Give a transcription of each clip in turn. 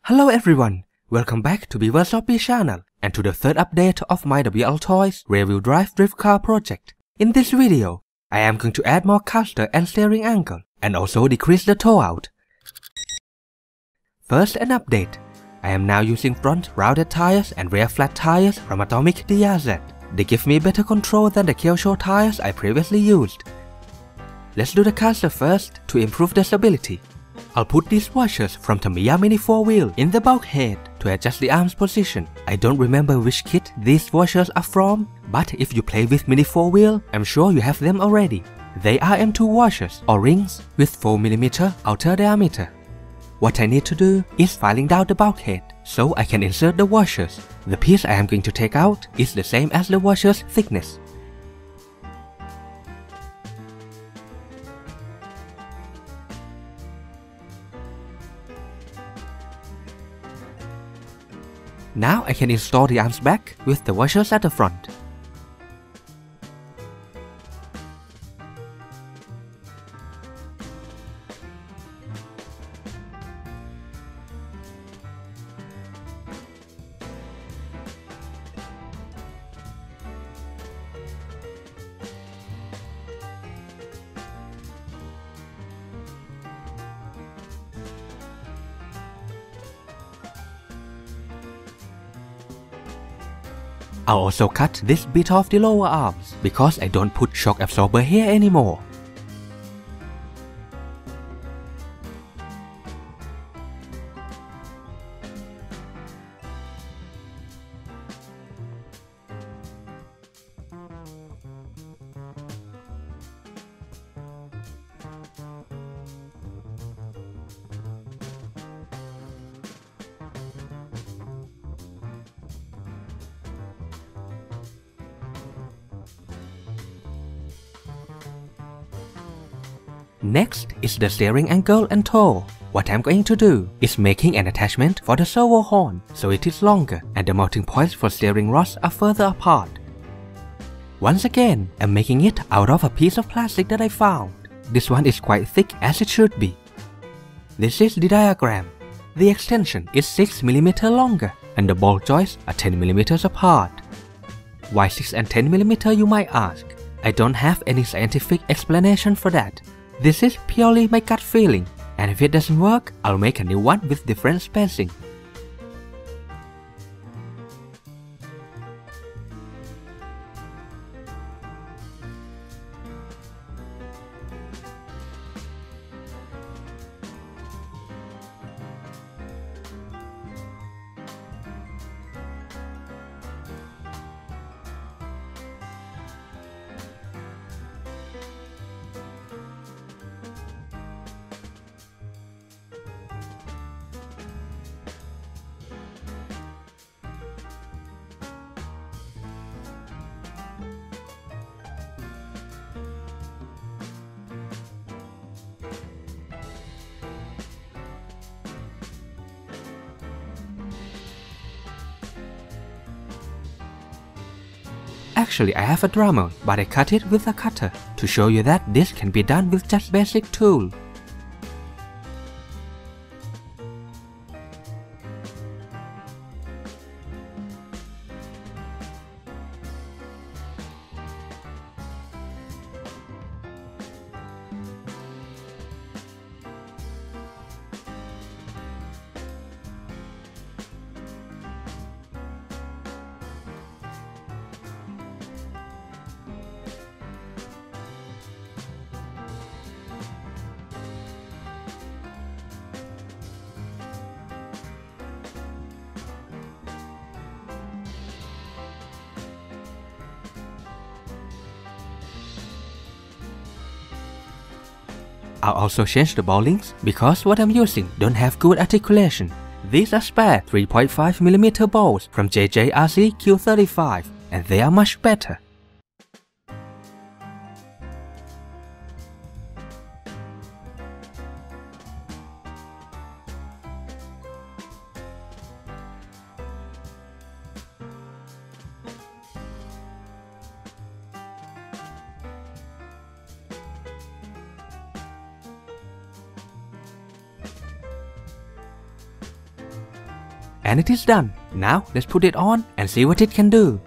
Hello everyone, welcome back to WLtoys channel and to the third update of my WLtoys rear-wheel drive drift car project. In this video, I am going to add more caster and steering angle and also decrease the toe out. First, an update. I am now using front rounded tires and rear flat tires from Atomic DRZ. They give me better control than the Kyosho tires I previously used. Let's do the caster first to improve the stability. I'll put these washers from Tamiya Mini 4-wheel in the bulkhead to adjust the arms position. I don't remember which kit these washers are from, but if you play with Mini 4-wheel, I'm sure you have them already. They are M2 washers or rings with 4mm outer diameter. What I need to do is filing down the bulkhead so I can insert the washers. The piece I am going to take out is the same as the washer's thickness. Now I can install the arms back with the washers at the front. I'll also cut this bit off the lower arms because I don't put shock absorber here anymore. Next is the steering angle and toe. What I'm going to do is making an attachment for the servo horn so it is longer and the mounting points for steering rods are further apart. Once again, I'm making it out of a piece of plastic that I found. This one is quite thick as it should be. This is the diagram. The extension is 6mm longer and the ball joints are 10mm apart. Why 6 and 10mm, you might ask? I don't have any scientific explanation for that. This is purely my gut feeling, and if it doesn't work, I'll make a new one with different spacing. Actually, I have a Dremel, but I cut it with a cutter to show you that this can be done with just basic tool. I'll also change the ball links because what I'm using don't have good articulation. These are spare 3.5mm balls from DRZ Q35 and they are much better. And it is done. Now let's put it on and see what it can do.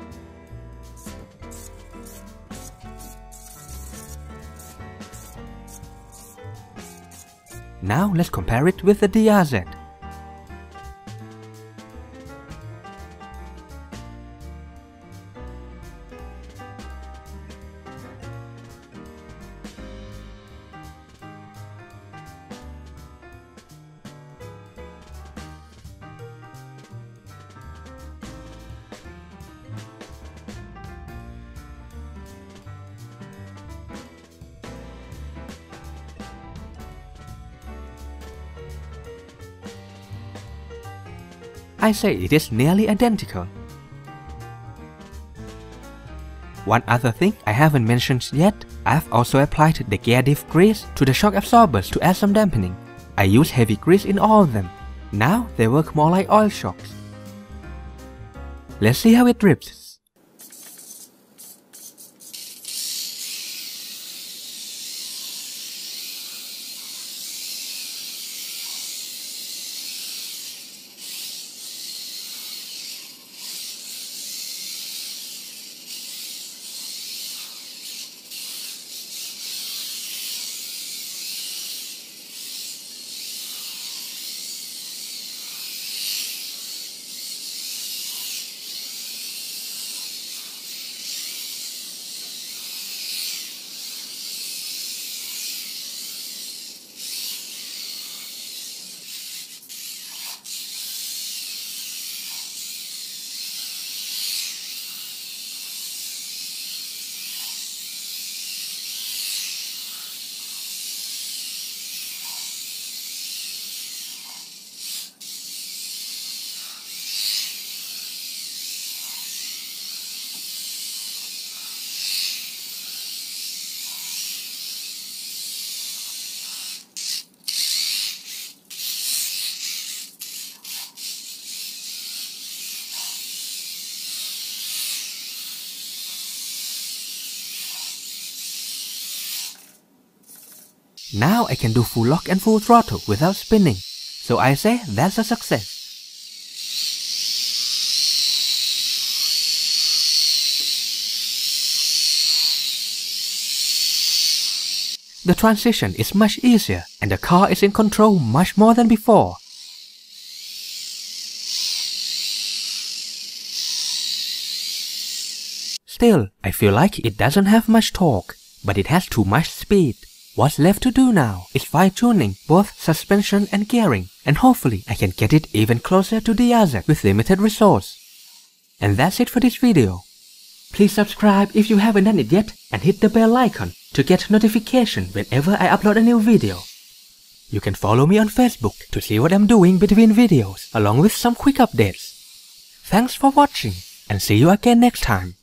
Now let's compare it with the DRZ. I say it is nearly identical. One other thing I haven't mentioned yet, I've also applied the gear diff grease to the shock absorbers to add some dampening. I use heavy grease in all of them. Now they work more like oil shocks. Let's see how it drips. Now I can do full lock and full throttle without spinning, so I say that's a success. The transition is much easier and the car is in control much more than before. Still, I feel like it doesn't have much torque, but it has too much speed. What's left to do now is fine-tuning both suspension and gearing, and hopefully I can get it even closer to DRZ with limited resource. And that's it for this video. Please subscribe if you haven't done it yet and hit the bell icon to get notification whenever I upload a new video. You can follow me on Facebook to see what I'm doing between videos along with some quick updates. Thanks for watching and see you again next time.